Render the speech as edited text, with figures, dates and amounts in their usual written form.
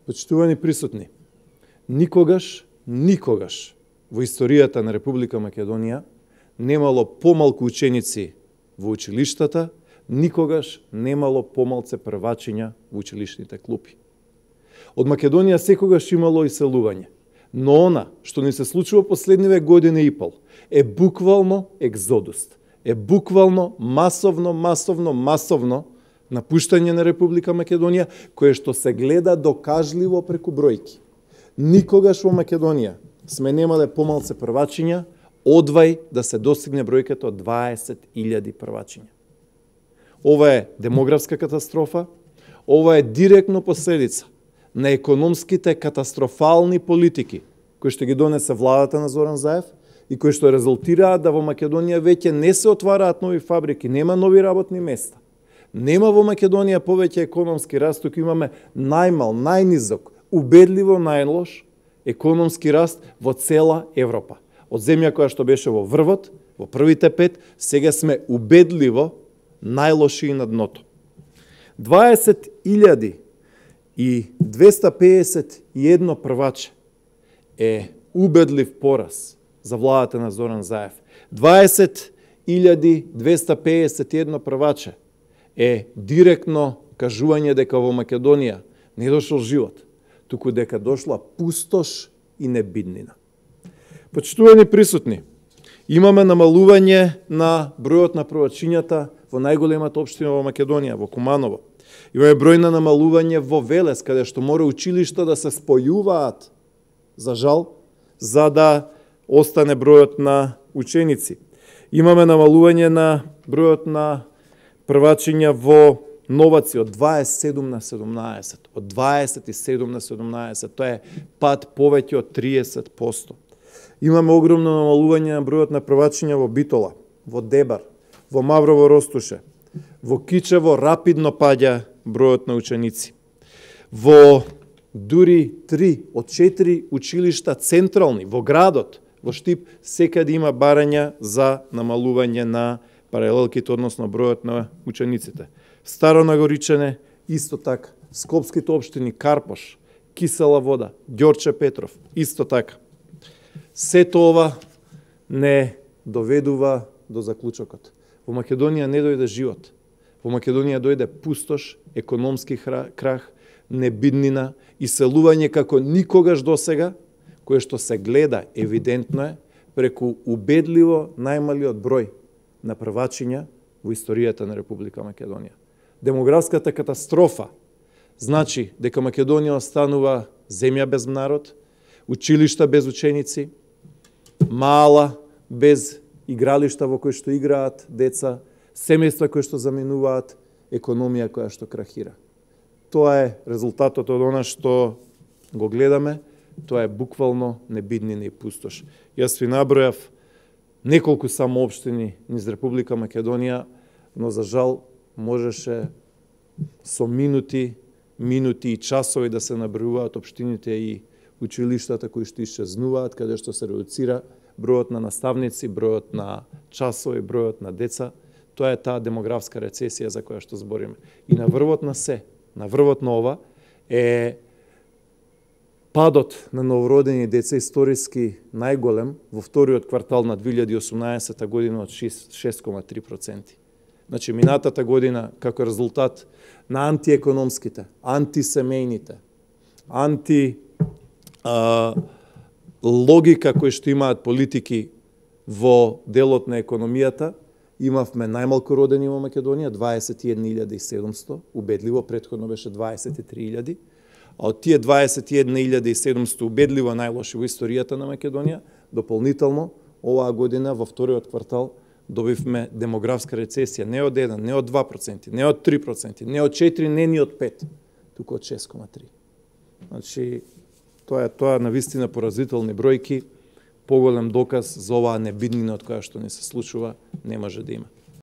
Почитувани присутни, никогаш во историјата на Република Македонија немало помалку ученици во училиштата, никогаш немало помалце првачиња во училишните клупи. Од Македонија секогаш имало иселување, но она што ни се случува последниве година и пол е буквално екзодус, е буквално масовно напуштање на Република Македонија, кое што се гледа докажливо преку бројки. Никогаш во Македонија сме немале помалце првачиња, одвај да се достигне бројката од 20.000 првачиња. Ова е демографска катастрофа, ова е директно последица на економските катастрофални политики кои што ги донесе владата на Зоран Заев и кои што резултираат да во Македонија веќе не се отвараат нови фабрики, нема нови работни места. Нема во Македонија повеќе економски раст, туку имаме најмал, најнизок, убедливо најлош економски раст во цела Европа. Од земја која што беше во врвот, во првите 5, сега сме убедливо најлоши на дното. 20.251 прваче е убедлив пораз за владата на Зоран Заев. 20.251 прваче е директно кажување дека во Македонија не дошол живот, туку дека дошла пустош и небиднина. Почитувани присутни, имаме намалување на бројот на првачињата во најголемата општина во Македонија, во Куманово. Имаме број на намалување во Велес, каде што мора училишта да се спојуваат, за жал, за да остане бројот на ученици. Имаме намалување на бројот на првачиња во Новаци од 27 на 17. Од 27 на 17. Тоа е пад повеќе од 30%. Имаме огромно намалување на бројот на првачиња во Битола, во Дебар, во Маврово Ростуше. Во Кичево рапидно паѓа бројот на ученици. Во дури 3 од 4 училишта централни во градот, во Штип, секаде има барања за намалување на паралелките, односно бројот на учениците. Старо Нагоричане, исто така. Скопските општини Карпош, Кисела Вода, Ѓорче Петров, исто така. Сето ова не доведува до заклучокот. Во Македонија не дојде живот. Во Македонија дојде пустош, економски крах, небиднина, иселување како никогаш досега, кое што се гледа, евидентно е, преку убедливо најмалиот број на првачиња во историјата на Република Македонија. Демографската катастрофа значи дека Македонија останува земја без народ, училишта без ученици, мала без игралишта во кои што играат деца, семејства кои што заменуваат, економија која што крахира. Тоа е резултатот од она што го гледаме, тоа е буквално небиднина и пустош. Јас ви набројав неколку само општини низ Република Македонија, но за жал можеше со минути и часови да се набројуваат општините и училиштата кои што исчезнуваат, каде што се редуцира бројот на наставници, бројот на часови, бројот на деца. Тоа е таа демографска рецесија за која што збориме. И на врвот на се, на врвот на ова е падот на новородени деца историски најголем во вториот квартал на 2018 година од 6,3%. Значи, минатата година, како резултат на антиекономските, антисемејните, логика кои што имаат политики во делот на економијата, имавме најмалку родени во Македонија, 21.700, убедливо, претходно беше 23.000, а од тие 21.700 убедливо најлоши во историјата на Македонија, дополнително, оваа година во вториот квартал добивме демографска рецесија не од 1, не од 2%, не од 3%, не од 4, не ни од 5, туку од 6,3. Значи, тоа на вистина поразителни бројки, поголем доказ за оваа небиднина од која што не се случува, не може да има.